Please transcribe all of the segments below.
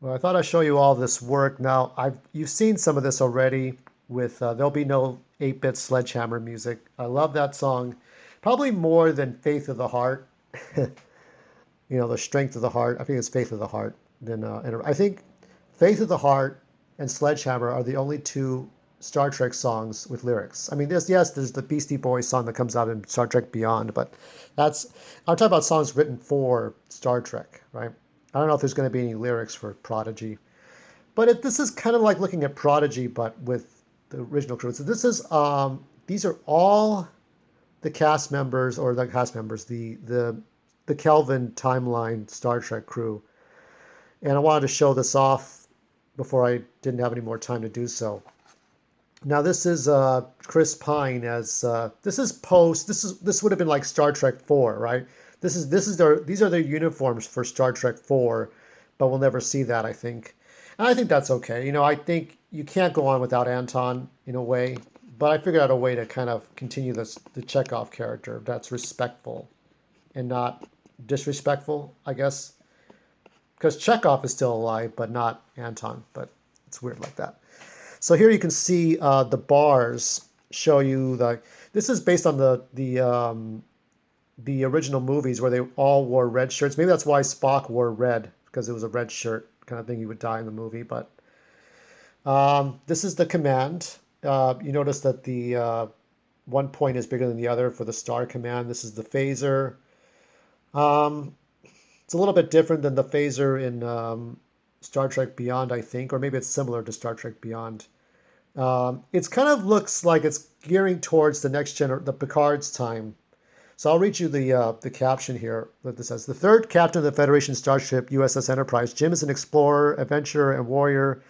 Well, I thought I'd show you all this work. Now, you've seen some of this already with There'll Be No 8-Bit Sledgehammer music. I love that song, probably more than Faith of the Heart. The Strength of the Heart. I think it's Faith of the Heart. And I think Faith of the Heart and Sledgehammer are the only two Star Trek songs with lyrics. I mean, there's the Beastie Boys song that comes out in Star Trek Beyond, but that's I'm talking about songs written for Star Trek, right? I don't know if there's going to be any lyrics for Prodigy, but this is kind of like looking at Prodigy, but with the original crew. So these are all the cast members, or the cast members, the Kelvin timeline Star Trek crew, and I wanted to show this off before I didn't have any more time to do so. Now this is Chris Pine as this would have been like Star Trek 4, right? These are their uniforms for Star Trek 4, but we'll never see that, I think. And I think that's okay. I think you can't go on without Anton in a way, but I figured out a way to kind of continue the Chekov character that's respectful and not disrespectful, I guess. Because Chekov is still alive, but not Anton. But it's weird like that. So here you can see the bars show you the. This is based on the original movies where they all wore red shirts. Maybe that's why Spock wore red, because it was a red shirt kind of thing. He would die in the movie. But this is the command. You notice that the one point is bigger than the other for the star command. This is the phaser. Um, it's a little bit different than the phaser in Star Trek Beyond, I think, or maybe it's similar to Star Trek Beyond. It's kind of looks like it's gearing towards the Picard's time. So I'll read you the caption here that this says: the third captain of the Federation starship USS Enterprise, Jim is an explorer, adventurer, and warrior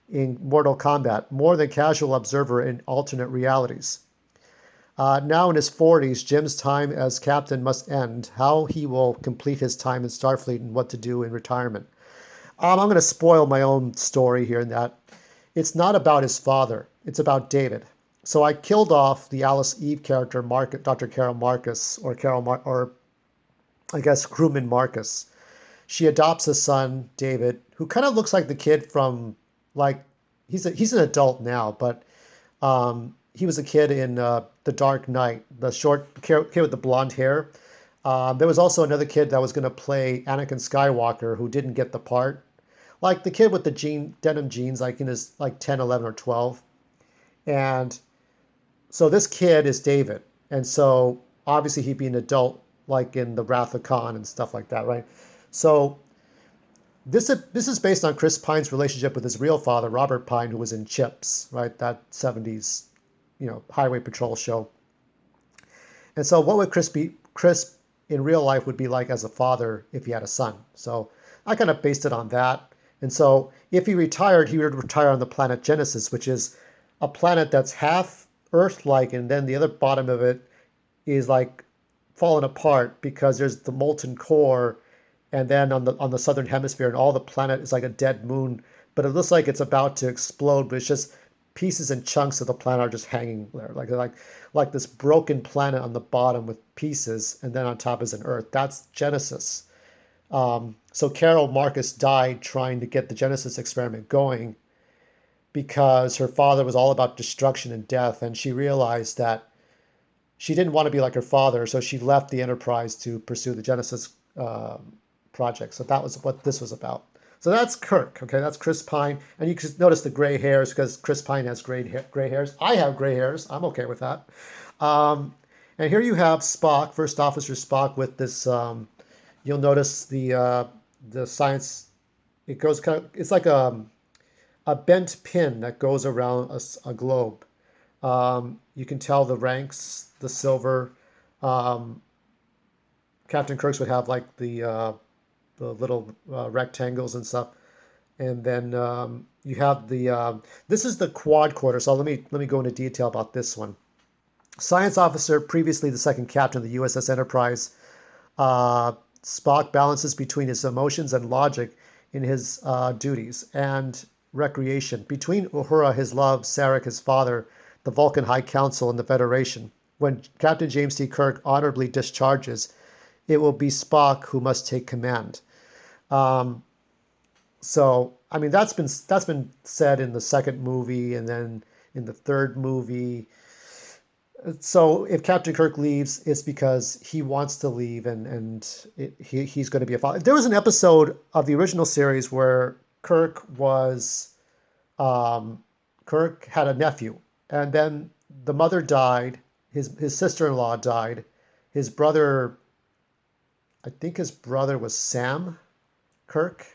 in mortal combat, more than casual observer in alternate realities. Now in his 40s, Jim's time as captain must end. How he will complete his time in Starfleet and what to do in retirement. I'm going to spoil my own story here in that it's not about his father. It's about David. So I killed off the Alice Eve character, Dr. Carol Marcus, or I guess crewman Marcus. She adopts a son, David, who kind of looks like the kid from like he's an adult now, but he was a kid in The Dark Knight, the short kid with the blonde hair. There was also another kid that was going to play Anakin Skywalker who didn't get the part. Like the kid with the denim jeans, like in his like 10, 11, or 12. And so this kid is David. And so obviously he'd be an adult like in The Wrath of Khan and stuff like that, right? So this is based on Chris Pine's relationship with his real father, Robert Pine, who was in Chips, right? That 70s, highway patrol show. And so what would Chris in real life would be like as a father if he had a son? So I kind of based it on that. And so if he retired, he would retire on the planet Genesis, which is a planet that's half Earth-like, and then the other bottom of it is like fallen apart because there's the molten core, and then on the southern hemisphere, and all the planet is like a dead moon, but it looks like it's about to explode, but it's just pieces and chunks of the planet are just hanging there, like this broken planet on the bottom with pieces, and then on top is an Earth. That's Genesis. So Carol Marcus died trying to get the Genesis experiment going because her father was all about destruction and death, and she realized that she didn't want to be like her father, so she left the Enterprise to pursue the Genesis project. So that was what this was about. So that's Kirk. Okay, that's Chris Pine, and you can notice the gray hairs because Chris Pine has gray hairs. I have gray hairs. I'm okay with that. Um, and here you have Spock, First Officer Spock, with this. You'll notice the science. It goes kind of. It's like a bent pin that goes around a globe. You can tell the ranks, the silver. Um, Captain Kirk's would have like the little rectangles and stuff, and then you have the. This is the quad quarter. So let me go into detail about this one. Science officer, previously the second captain of the USS Enterprise, uh, Spock balances between his emotions and logic in his duties and recreation. Between Uhura, his love, Sarek, his father, the Vulcan High Council, and the Federation. When Captain James T. Kirk honorably discharges, it will be Spock who must take command. Um, so I mean, that's been said in the second movie and then in the third movie. So if Captain Kirk leaves, it's because he wants to leave, he's going to be a father. There was an episode of the original series where um, Kirk had a nephew, and then the mother died. His sister-in-law died. His brother, I think his brother was Sam Kirk,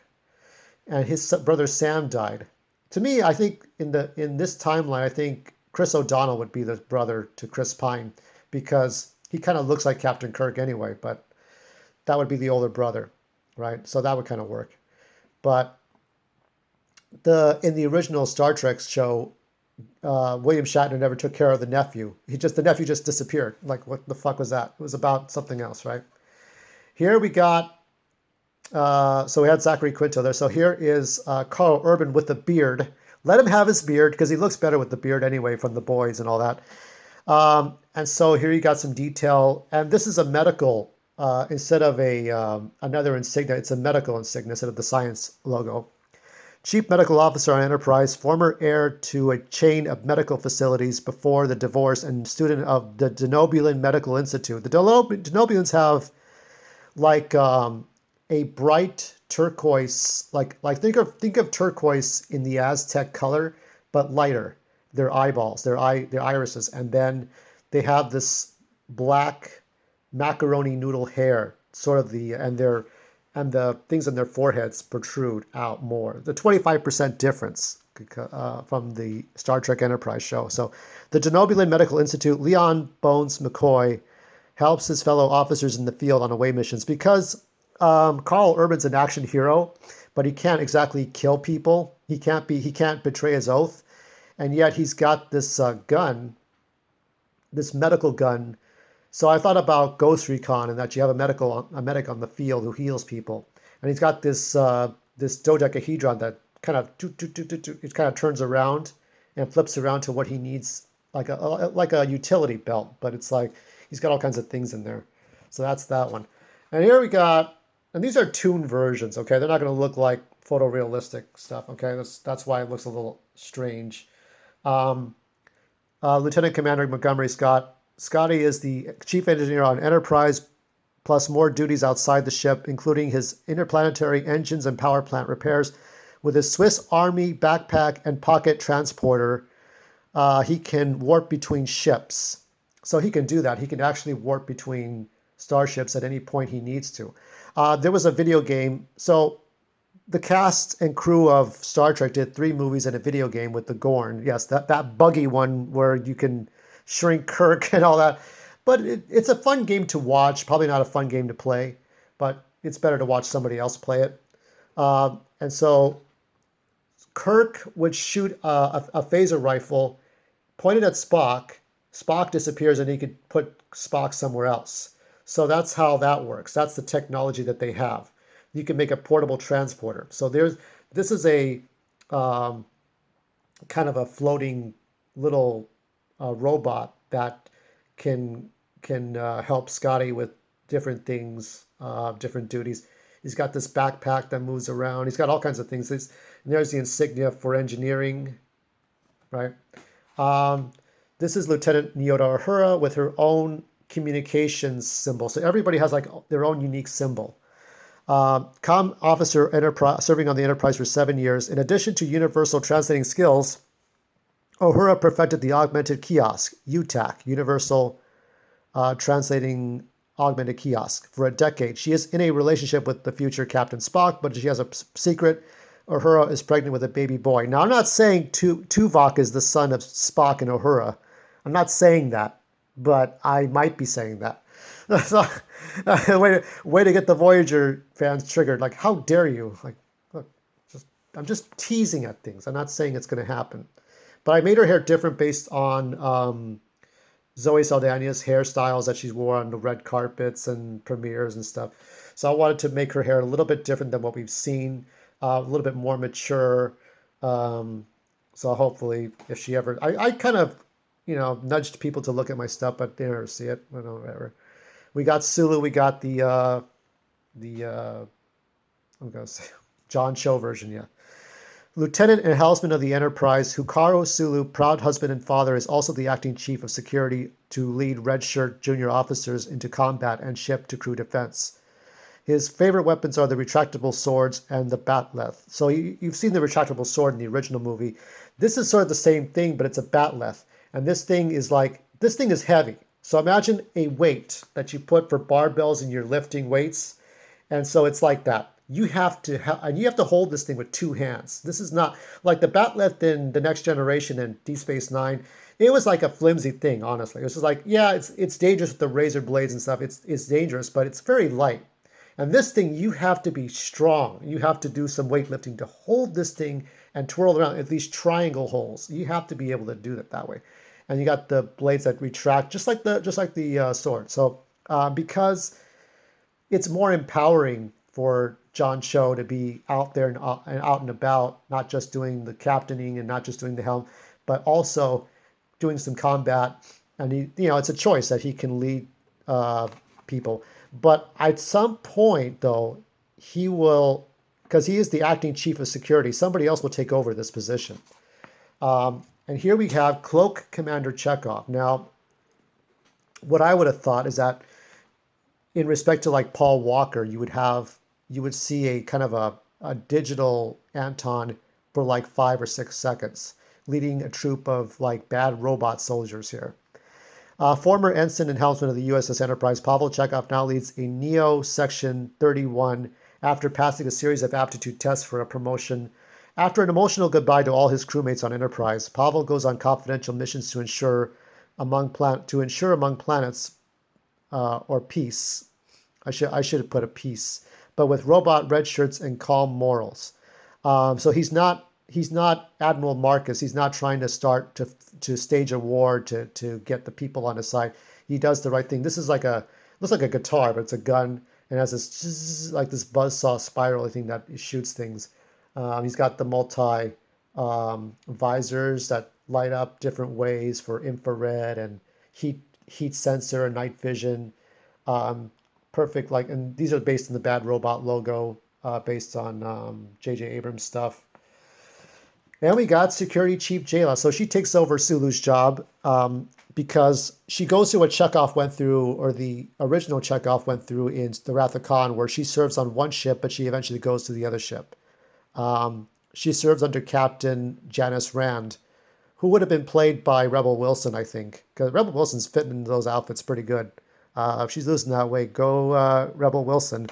and his brother Sam died. To me, I think in this timeline, I think Chris O'Donnell would be the brother to Chris Pine because he kind of looks like Captain Kirk anyway, but that would be the older brother, right? So that would kind of work. But the in the original Star Trek show, William Shatner never took care of the nephew just disappeared. Like what the fuck was that? It was about something else, right? Here we got so we had Zachary Quinto there. So here is Karl Urban with the beard. Let him have his beard because he looks better with the beard anyway from the boys and all that. And so here you got some detail. And this is a medical, instead of another insignia, it's a medical insignia instead of the science logo. Chief Medical Officer on Enterprise, former heir to a chain of medical facilities before the divorce, and student of the Denobulan Medical Institute. The Denobulans have like a bright turquoise, like think of turquoise in the Aztec color, but lighter. Their eyeballs, their irises, and then they have this black macaroni noodle hair, sort of and the things on their foreheads protrude out more. The 25% difference from the Star Trek Enterprise show. So, the Denobulan Medical Institute, Leon Bones McCoy helps his fellow officers in the field on away missions because Karl Urban's an action hero, but he can't exactly kill people. He can't betray his oath, and yet he's got this gun, this medical gun. So I thought about Ghost Recon and that you have a medic on the field who heals people, and he's got this dodecahedron that kind of it kind of turns around and flips around to what he needs, like a utility belt, but it's like he's got all kinds of things in there. So that's that one. And here we got, and these are tuned versions. Okay, they're not going to look like photorealistic stuff. Okay, that's why it looks a little strange. Um, Lieutenant Commander Montgomery Scott. Scotty is the chief engineer on Enterprise, plus more duties outside the ship, including his interplanetary engines and power plant repairs. With his Swiss Army backpack and pocket transporter, he can warp between ships. So he can do that. He can actually warp between starships at any point he needs to. There was a video game. So the cast and crew of Star Trek did 3 movies and a video game with the Gorn. Yes, that buggy one where you can shrink Kirk and all that. But it's a fun game to watch. Probably not a fun game to play, but it's better to watch somebody else play it. And so Kirk would shoot a phaser rifle pointed at Spock. Spock disappears and he could put Spock somewhere else. So that's how that works. That's the technology that they have. You can make a portable transporter. So this is a um, kind of a floating little robot that can help Scotty with different things, different duties. He's got this backpack that moves around. He's got all kinds of things. There's the insignia for engineering, right? Um, this is Lieutenant Nyota Uhura with her own communications symbol. So everybody has like their own unique symbol. Com officer Enterprise, serving on the Enterprise for 7 years. In addition to universal translating skills, Uhura perfected the augmented kiosk, UTAC, Universal Translating Augmented Kiosk, for a decade. She is in a relationship with the future Captain Spock, but she has a secret. Uhura is pregnant with a baby boy. Now, I'm not saying Tuvok is the son of Spock and Uhura. I'm not saying that, but I might be saying that. So, way to get the Voyager fans triggered. Like, how dare you? Like, look, I'm just teasing at things. I'm not saying it's going to happen. But I made her hair different based on Zoe Saldana's hairstyles that she wore on the red carpets and premieres and stuff. So I wanted to make her hair a little bit different than what we've seen, a little bit more mature. Um, so hopefully, if she ever, I kind of, nudged people to look at my stuff, but they never see it. I don't know, whatever. We got Sulu. We got the I'm gonna say John Cho version, yeah. Lieutenant and helmsman of the Enterprise, Hikaru Sulu, proud husband and father, is also the acting chief of security to lead Red Shirt junior officers into combat and ship-to-crew defense. His favorite weapons are the retractable swords and the batleth. So you've seen the retractable sword in the original movie. This is sort of the same thing, but it's a batleth. And this thing is heavy. So imagine a weight that you put for barbells and you're lifting weights. And so it's like that. And you have to hold this thing with two hands. This is not like the batleth in The Next Generation and Deep Space Nine. It was like a flimsy thing, honestly. It was just like, yeah, it's dangerous with the razor blades and stuff. It's dangerous, but it's very light. And this thing, you have to be strong. You have to do some weightlifting to hold this thing and twirl around at these triangle holes. You have to be able to do it that way. And you got the blades that retract, just like the sword. So because it's more empowering for John Cho to be out there and out and about, not just doing the captaining and not just doing the helm, but also doing some combat. And it's a choice that he can lead people. But at some point, though, he will, because he is the acting chief of security, somebody else will take over this position. And here we have Cloak Commander Chekov. Now, what I would have thought is that in respect to like Paul Walker, you would see a kind of a digital Anton for like 5 or 6 seconds, leading a troop of like bad robot soldiers here. Former ensign and helmsman of the USS Enterprise, Pavel Chekov now leads a Neo Section 31 after passing a series of aptitude tests for a promotion. After an emotional goodbye to all his crewmates on Enterprise, Pavel goes on confidential missions to ensure among planets or peace. I should have put a peace, but with robot red shirts and calm morals. So he's not Admiral Marcus. He's not trying to start to stage a war to get the people on his side. He does the right thing. This is looks like a guitar, but it's a gun and has this like this buzzsaw spiral thing that shoots things. He's got the multi visors that light up different ways for infrared and heat sensor and night vision. Perfect, and these are based on the Bad Robot logo, based on J.J. Abrams stuff. And we got Security Chief Jayla. So she takes over Sulu's job because she goes through what Chekov went through, or the original Chekov went through in The Wrath of Khan, where she serves on one ship, but she eventually goes to the other ship. She serves under Captain Janice Rand, who would have been played by Rebel Wilson, I think, because Rebel Wilson's fitting into those outfits pretty good. If she's losing that weight, go Rebel Wilson.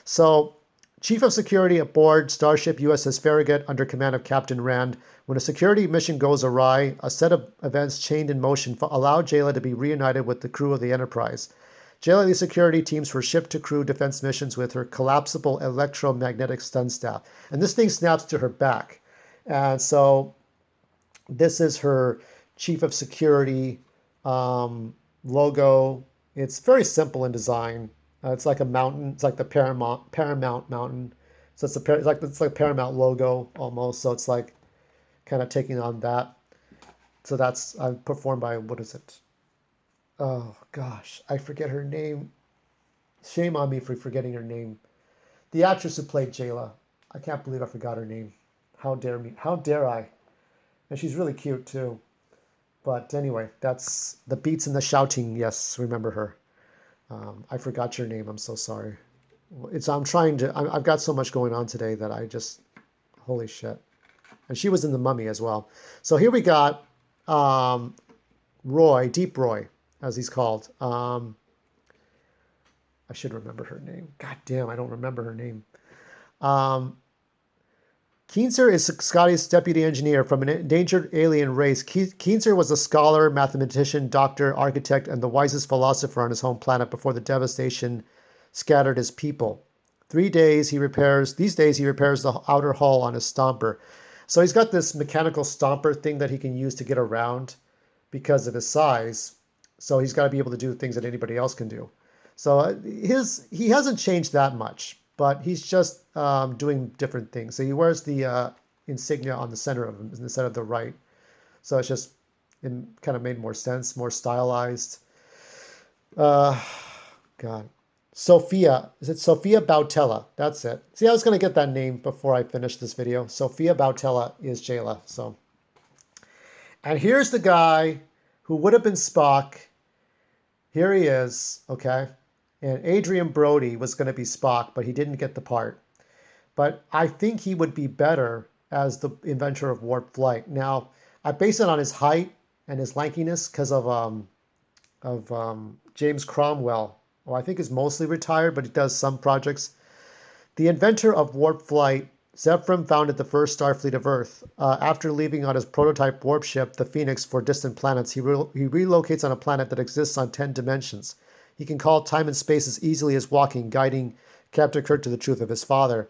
So, Chief of Security aboard Starship USS Farragut under command of Captain Rand. When a security mission goes awry, a set of events chained in motion allow Jayla to be reunited with the crew of the Enterprise. Jayla leads security teams for ship-to-crew defense missions with her collapsible electromagnetic stun staff. And this thing snaps to her back. And so this is her Chief of Security logo. It's very simple in design. It's like a mountain. It's like the Paramount Mountain. So it's like Paramount logo almost. So it's like kind of taking on that. So that's performed by, what is it? Oh gosh, I forget her name. Shame on me for forgetting her name. The actress who played Jayla. I can't believe I forgot her name. How dare me? How dare I? And she's really cute too. But anyway, that's the beats and the shouting. Yes, remember her. I forgot your name. I'm so sorry. I've got so much going on today that holy shit. And she was in The Mummy as well. So here we got Roy, Deep Roy, as he's called. I should remember her name. God damn, I don't remember her name. Keenser is Scotty's deputy engineer from an endangered alien race. Keenser was a scholar, mathematician, doctor, architect, and the wisest philosopher on his home planet before the devastation scattered his people. These days he repairs the outer hull on his stomper. So he's got this mechanical stomper thing that he can use to get around because of his size. So he's got to be able to do things that anybody else can do. So he hasn't changed that much, but he's just doing different things. So he wears the insignia on the center of him instead of the right. So it's just kind of made more sense, more stylized. God. Sophia. Is it Sophia Bautella? That's it. See, I was going to get that name before I finished this video. Sophia Bautella is Jayla. So, and here's the guy who would have been Spock. Here he is, okay? And Adrian Brody was going to be Spock, but he didn't get the part. But I think he would be better as the inventor of warp flight. Now, I base it on his height and his lankiness because of James Cromwell, who I think is mostly retired, but he does some projects. The inventor of warp flight, Zefram founded the first Starfleet of Earth. After leaving on his prototype warp ship, the Phoenix, for distant planets, he relocates on a planet that exists on 10 dimensions. He can call time and space as easily as walking, guiding Captain Kirk to the truth of his father.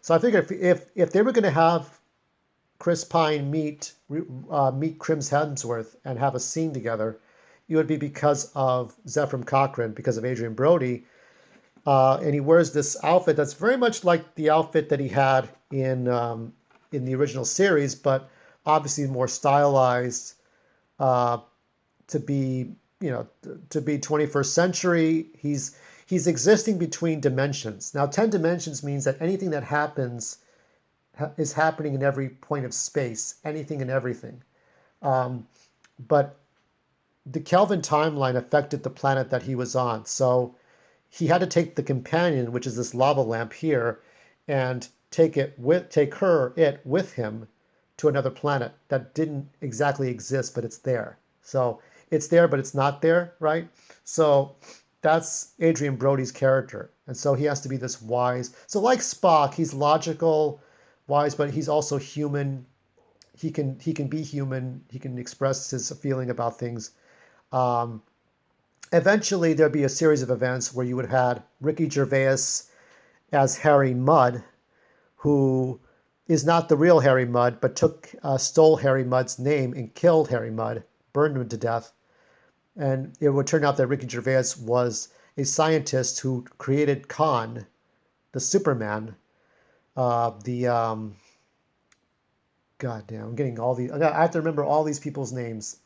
So I figure if they were going to have Chris Pine meet Crims Hemsworth and have a scene together, it would be because of Zefram Cochrane, because of Adrian Brody. And he wears this outfit that's very much like the outfit that he had in the original series, but obviously more stylized uh, to be, you know, to be 21st century. He's existing between dimensions. Now, 10 dimensions means that anything that happens is happening in every point of space, anything and everything. But the Kelvin timeline affected the planet that he was on. So he had to take the companion, which is this lava lamp here, and take it with him to another planet that didn't exactly exist, but it's there. So it's there, but it's not there, right? So that's Adrian Brody's character. And so he has to be this wise. So like Spock, he's logical, wise, but he's also human. He can be human. He can express his feeling about things. Um, Eventually, there'd be a series of events where you would have had Ricky Gervais as Harry Mudd, who is not the real Harry Mudd, but stole Harry Mudd's name and killed Harry Mudd, burned him to death. And it would turn out that Ricky Gervais was a scientist who created Khan, the Superman. The God damn, I'm getting all these. I have to remember all these people's names.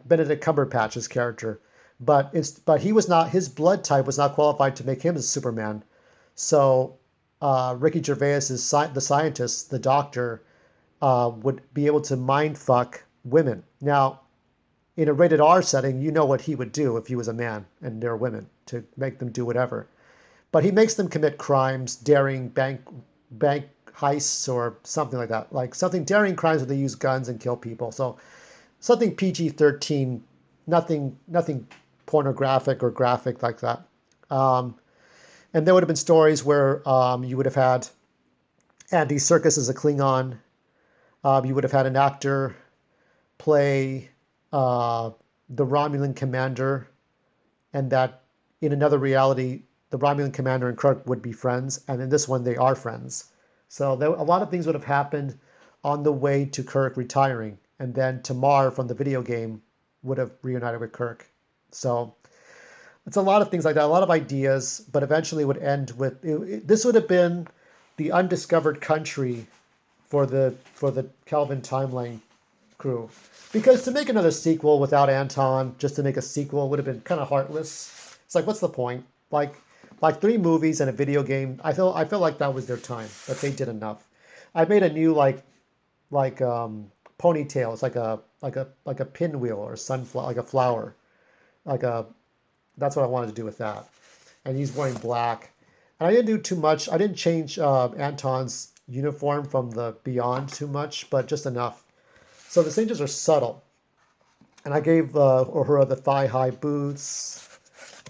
Benedict Cumberbatch's character, but he was not, his blood type was not qualified to make him a Superman. So Ricky Gervais is the scientist, the doctor, would be able to mind fuck women. Now, in a rated R setting, you know what he would do if he was a man and they're women, to make them do whatever. But he makes them commit crimes, daring bank heists or something like that, like something daring crimes where they use guns and kill people. So something PG-13, nothing pornographic or graphic like that. Um, and there would have been stories where you would have had Andy Serkis as a Klingon. You would have had an actor play the Romulan commander, and that in another reality, the Romulan commander and Kirk would be friends, and in this one, they are friends. So a lot of things would have happened on the way to Kirk retiring, and then Tamar from the video game would have reunited with Kirk. So it's a lot of things like that, a lot of ideas, but eventually would end with this would have been the undiscovered country for the Kelvin timeline crew. Because to make another sequel without Anton, just to make a sequel, would have been kind of heartless. It's like, what's the point? Like 3 movies and a video game. I feel like that was their time, but they did enough. I made a new ponytail. It's like a pinwheel or a sunflower, like a flower, like a. That's what I wanted to do with that. And he's wearing black. And I didn't do too much. I didn't change Anton's uniform from the Beyond too much, but just enough. So the changes are subtle. And I gave Uhura the thigh-high boots.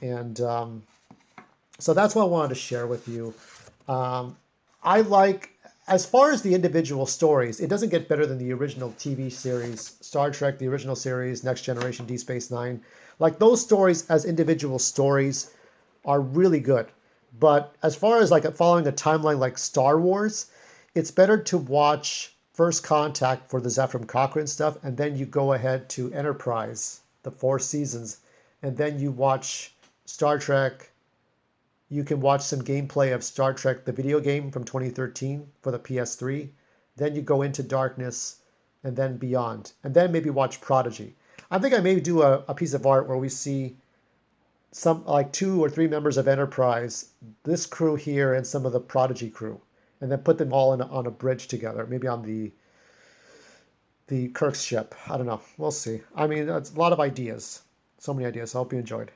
And so that's what I wanted to share with you. I like, as far as the individual stories, it doesn't get better than the original TV series, Star Trek, the original series, Next Generation, Deep Space Nine. Like those stories as individual stories are really good. But as far as like following a timeline like Star Wars, it's better to watch First Contact for the Zefram Cochrane stuff, and then you go ahead to Enterprise, the 4 seasons, and then you watch Star Trek. You can watch some gameplay of Star Trek, the video game from 2013 for the PS3. Then you go into Darkness, and then Beyond, and then maybe watch Prodigy. I think I may do a piece of art where we see some like 2 or 3 members of Enterprise, this crew here, and some of the Prodigy crew, and then put them all on a bridge together, maybe on the Kirk's ship. I don't know. We'll see. I mean, it's a lot of ideas. So many ideas. I hope you enjoyed.